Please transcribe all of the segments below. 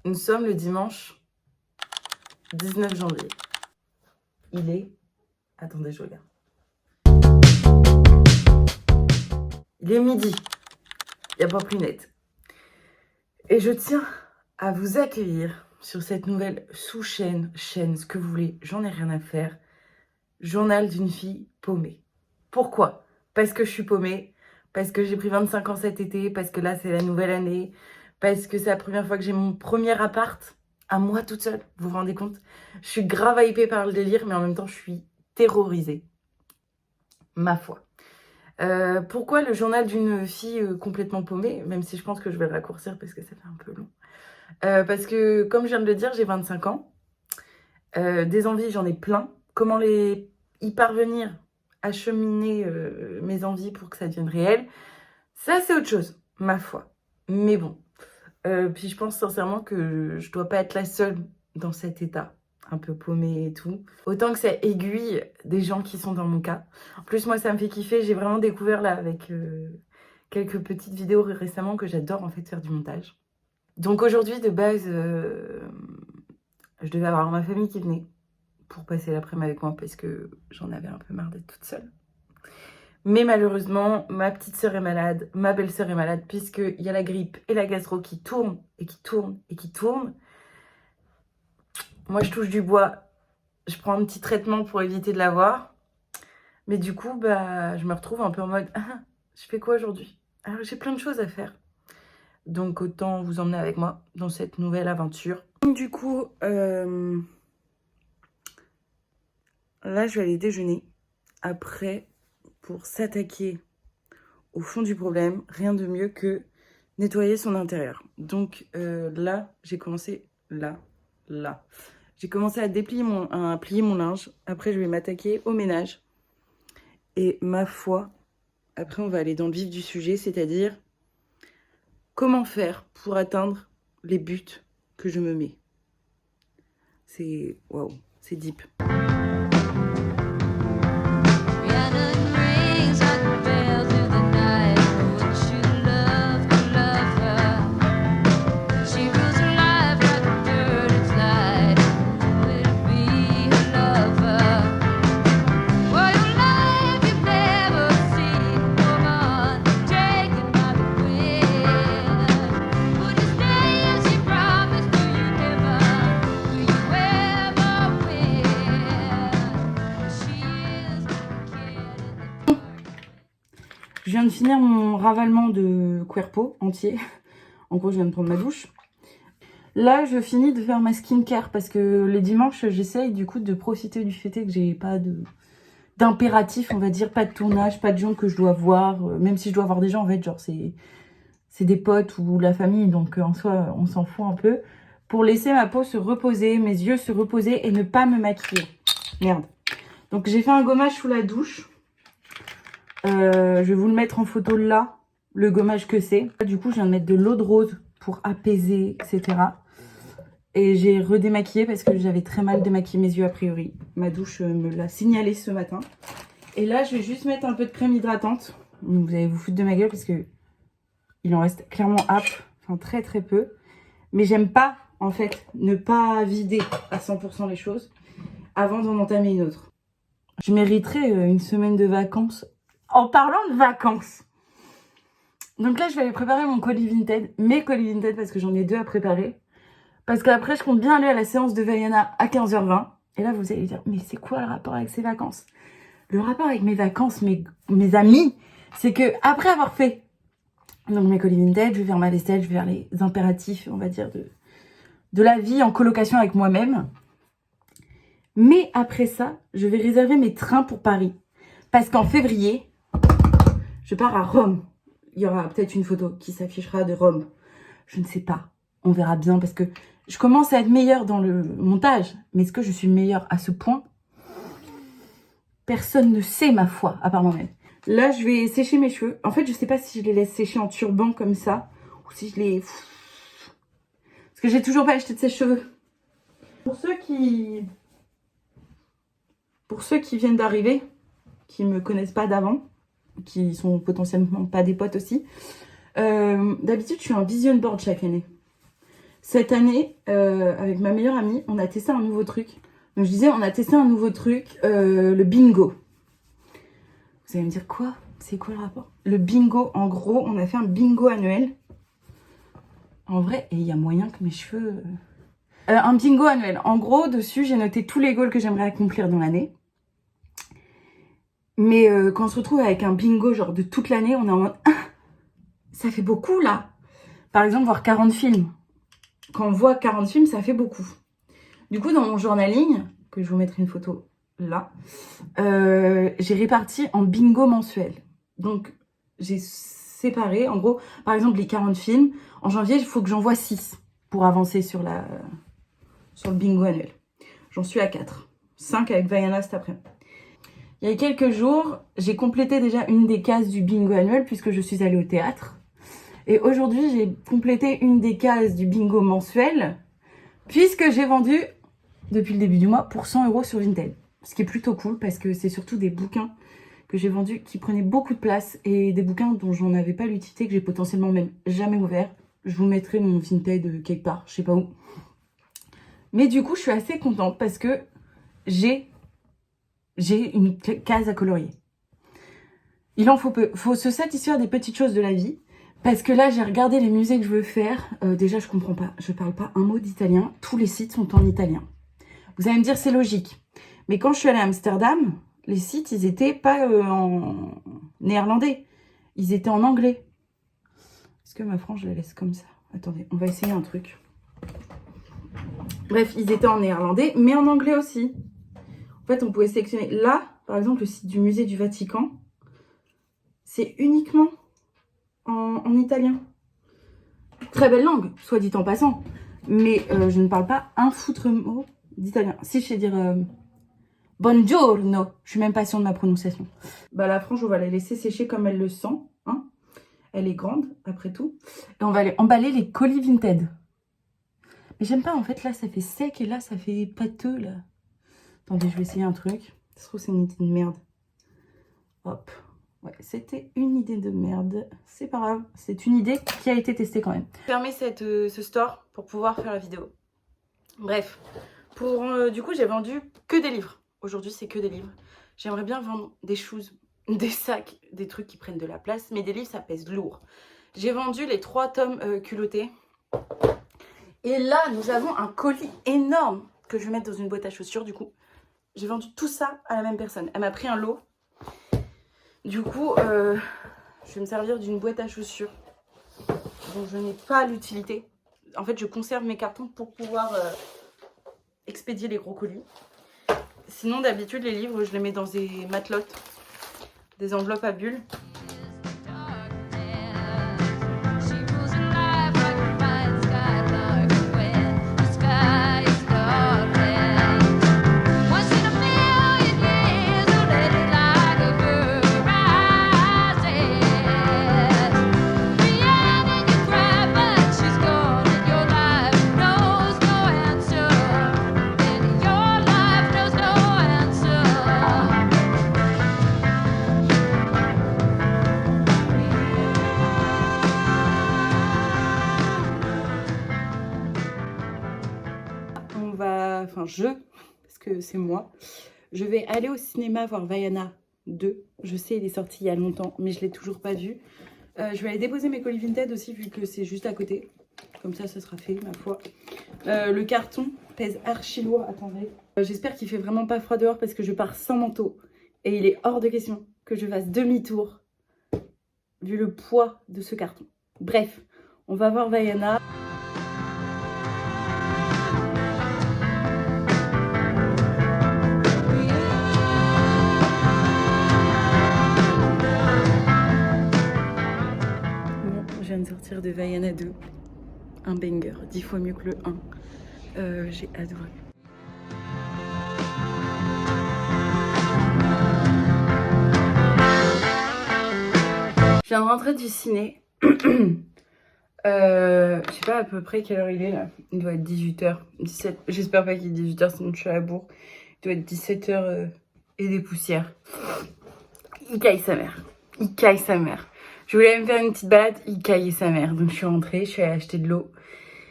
Nous sommes le dimanche 19 janvier. Il est... Attendez, je regarde. Il est midi. Il n'y a pas plus net. Et je tiens à vous accueillir sur cette nouvelle sous-chaîne, ce que vous voulez, j'en ai rien à faire. Journal d'une fille paumée. Pourquoi? Parce que je suis paumée, parce que j'ai pris 25 ans cet été, parce que là c'est la nouvelle année, parce que c'est la première fois que j'ai mon premier appart, à moi toute seule, vous vous rendez compte? Je suis grave hypée par le délire, mais en même temps je suis terrorisée. Ma foi. Pourquoi le journal d'une fille complètement paumée? Même si je pense que je vais le raccourcir parce que ça fait un peu long. Parce que, comme je viens de le dire, j'ai 25 ans. Des envies, j'en ai plein. Comment y parvenir, acheminer mes envies pour que ça devienne réel, ça c'est autre chose, ma foi. Mais bon. Puis je pense sincèrement que je dois pas être la seule dans cet état, un peu paumé et tout. Autant que ça aiguille des gens qui sont dans mon cas. En plus, moi, ça me fait kiffer. J'ai vraiment découvert là avec quelques petites vidéos récemment que j'adore en fait faire du montage. Donc aujourd'hui, de base, je devais avoir ma famille qui venait pour passer l'après-midi avec moi parce que j'en avais un peu marre d'être toute seule. Mais malheureusement, ma petite sœur est malade, ma belle-sœur est malade, puisqu'il y a la grippe et la gastro qui tournent et qui tournent et qui tournent. Moi, je touche du bois, je prends un petit traitement pour éviter de l'avoir. Mais du coup, je me retrouve un peu en mode « Ah, je fais quoi aujourd'hui ?» Alors, j'ai plein de choses à faire. Donc, autant vous emmener avec moi dans cette nouvelle aventure. Du coup, là, je vais aller déjeuner. Après, pour s'attaquer au fond du problème, rien de mieux que nettoyer son intérieur. Donc là, j'ai commencé là. J'ai commencé à plier mon linge. Après, je vais m'attaquer au ménage. Et ma foi, après, on va aller dans le vif du sujet, c'est-à-dire comment faire pour atteindre les buts que je me mets. C'est... Waouh, c'est deep. Je viens de finir mon ravalement de Querpo entier. En gros, je viens de prendre ma douche. Là, je finis de faire ma skincare parce que les dimanches, j'essaye du coup de profiter du fait que j'ai pas d'impératif, on va dire, pas de tournage, pas de gens que je dois voir. Même si je dois voir des gens, en fait, genre c'est des potes ou la famille, donc en soi, on s'en fout un peu. Pour laisser ma peau se reposer, mes yeux se reposer et ne pas me maquiller. Merde. Donc j'ai fait un gommage sous la douche. Je vais vous le mettre en photo là, le gommage que c'est. Du coup, je viens de mettre de l'eau de rose pour apaiser, etc. Et j'ai redémaquillé parce que j'avais très mal démaquillé mes yeux a priori. Ma douche me l'a signalé ce matin. Et là, je vais juste mettre un peu de crème hydratante. Vous allez vous foutre de ma gueule parce que il en reste clairement enfin très très peu. Mais j'aime pas, en fait, ne pas vider à 100% les choses avant d'en entamer une autre. Je mériterais une semaine de vacances. En parlant de vacances, donc là, je vais aller préparer mon colis Vinted, mes colis Vinted, parce que j'en ai 2 à préparer. Parce qu'après, je compte bien aller à la séance de Vaiana à 15h20. Et là, vous allez dire, mais c'est quoi le rapport avec ces vacances? Le rapport avec mes vacances, mes amis, c'est que après avoir fait donc mes colis Vinted, je vais faire ma vaisselle, je vais faire les impératifs, on va dire, de la vie en colocation avec moi-même. Mais après ça, je vais réserver mes trains pour Paris. Parce qu'en février, je pars à Rome. Il y aura peut-être une photo qui s'affichera de Rome. Je ne sais pas. On verra bien parce que je commence à être meilleure dans le montage. Mais est-ce que je suis meilleure à ce point? Personne ne sait, ma foi, à part moi-même. Là, je vais sécher mes cheveux. En fait, je ne sais pas si je les laisse sécher en turban comme ça. Ou si je les... Parce que j'ai toujours pas acheté de sèche-cheveux. Pour ceux qui viennent d'arriver, qui me connaissent pas d'avant, qui sont potentiellement pas des potes aussi. D'habitude, je fais un vision board chaque année. Cette année, avec ma meilleure amie, on a testé un nouveau truc. Donc je disais, on a testé un nouveau truc, le bingo. Vous allez me dire quoi? C'est quoi le rapport? Le bingo, en gros, on a fait un bingo annuel. En vrai, et il y a moyen que mes cheveux... un bingo annuel. En gros, dessus, j'ai noté tous les goals que j'aimerais accomplir dans l'année. Mais quand on se retrouve avec un bingo genre de toute l'année, on est en mode... Ah, ça fait beaucoup, là. Par exemple, voir 40 films. Quand on voit 40 films, ça fait beaucoup. Du coup, dans mon journaling, que je vous mettrai une photo là, j'ai réparti en bingo mensuel. Donc, j'ai séparé, en gros, par exemple, les 40 films. En janvier, il faut que j'en voie 6 pour avancer sur le bingo annuel. J'en suis à 4. 5 avec Vaiana cet après-midi. Il y a quelques jours, j'ai complété déjà une des cases du bingo annuel puisque je suis allée au théâtre. Et aujourd'hui, j'ai complété une des cases du bingo mensuel puisque j'ai vendu, depuis le début du mois, pour 100 € sur Vinted. Ce qui est plutôt cool parce que c'est surtout des bouquins que j'ai vendus qui prenaient beaucoup de place et des bouquins dont j'en avais pas l'utilité, que j'ai potentiellement même jamais ouvert. Je vous mettrai mon Vinted quelque part, je sais pas où. Mais du coup, je suis assez contente parce que j'ai une case à colorier. Il en faut peu. Faut se satisfaire des petites choses de la vie. Parce que là, j'ai regardé les musées que je veux faire. Déjà, je comprends pas. Je parle pas un mot d'italien. Tous les sites sont en italien. Vous allez me dire, c'est logique. Mais quand je suis allée à Amsterdam, les sites, ils étaient pas en néerlandais. Ils étaient en anglais. Est-ce que ma frange, je la laisse comme ça? Attendez, on va essayer un truc. Bref, ils étaient en néerlandais, mais en anglais aussi. En fait, on pouvait sélectionner. Là, par exemple, le site du musée du Vatican, c'est uniquement en italien. Très belle langue, soit dit en passant. Mais je ne parle pas un foutre mot d'italien. Si je sais dire buongiorno, je suis même pas sûre de ma prononciation. Bah la frange, on va la laisser sécher comme elle le sent. Hein. Elle est grande, après tout. Et on va aller emballer les colis Vinted. Mais j'aime pas, en fait, là, ça fait sec et là, ça fait pâteux, là. Attendez, je vais essayer un truc. Ça se trouve, c'est une idée de merde. Hop. Ouais, c'était une idée de merde. C'est pas grave. C'est une idée qui a été testée quand même. Fermer ce store pour pouvoir faire la vidéo. Bref. Du coup, j'ai vendu que des livres. Aujourd'hui, c'est que des livres. J'aimerais bien vendre des choses, des sacs, des trucs qui prennent de la place. Mais des livres, ça pèse lourd. J'ai vendu les 3 tomes culottés. Et là, nous avons un colis énorme que je vais mettre dans une boîte à chaussures, du coup. J'ai vendu tout ça à la même personne. Elle m'a pris un lot. Du coup, je vais me servir d'une boîte à chaussures dont je n'ai pas l'utilité. En fait, je conserve mes cartons pour pouvoir expédier les gros colis. Sinon, d'habitude, les livres, je les mets dans des matelotes, des enveloppes à bulles. Parce que c'est moi, je vais aller au cinéma voir Vaiana 2. Je sais, il est sorti il y a longtemps, mais je ne l'ai toujours pas vu. Je vais aller déposer mes colis Vinted aussi, vu que c'est juste à côté. Comme ça sera fait, ma foi. Le carton pèse archi lourd, attendez. J'espère qu'il fait vraiment pas froid dehors, parce que je pars sans manteau. Et il est hors de question que je fasse demi-tour, vu le poids de ce carton. Bref, on va voir Vaiana. Je viens de sortir de Vaiana 2, un banger, 10 fois mieux que le 1. J'ai adoré. Je viens de rentrer du ciné. Je sais pas à peu près quelle heure il est là. Il doit être 18h, 17. J'espère pas qu'il est 18h, sinon je suis à la bourre. Il doit être 17h et des poussières. Il caille sa mère. Il caille sa mère. Je voulais me faire une petite balade, il caillait sa mère. Donc je suis rentrée, je suis allée acheter de l'eau.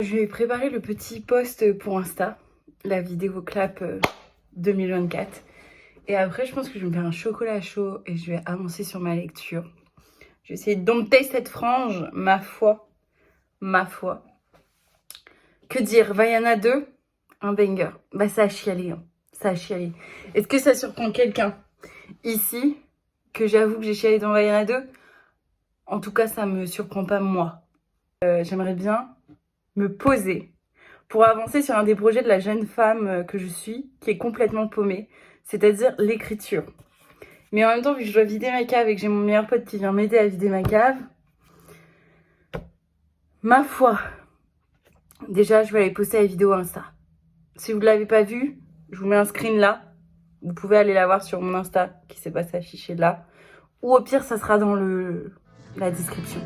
Je vais préparer le petit post pour Insta, la vidéo clap 2024. Et après, je pense que je vais me faire un chocolat chaud et je vais avancer sur ma lecture. Je vais essayer de dompter cette frange, ma foi. Ma foi. Que dire, Vaiana 2, un banger. Bah ça a chialé, hein. Ça a chialé. Est-ce que ça surprend quelqu'un ici que j'avoue que j'ai chialé dans Vaiana 2? En tout cas, ça me surprend pas moi. J'aimerais bien me poser pour avancer sur un des projets de la jeune femme que je suis, qui est complètement paumée, c'est-à-dire l'écriture. Mais en même temps, vu que je dois vider ma cave et que j'ai mon meilleur pote qui vient m'aider à vider ma cave, ma foi, déjà, je vais aller poster la vidéo Insta. Si vous ne l'avez pas vue, je vous mets un screen là. Vous pouvez aller la voir sur mon Insta, qui ne s'est pas s'afficher là. Ou au pire, ça sera dans la description.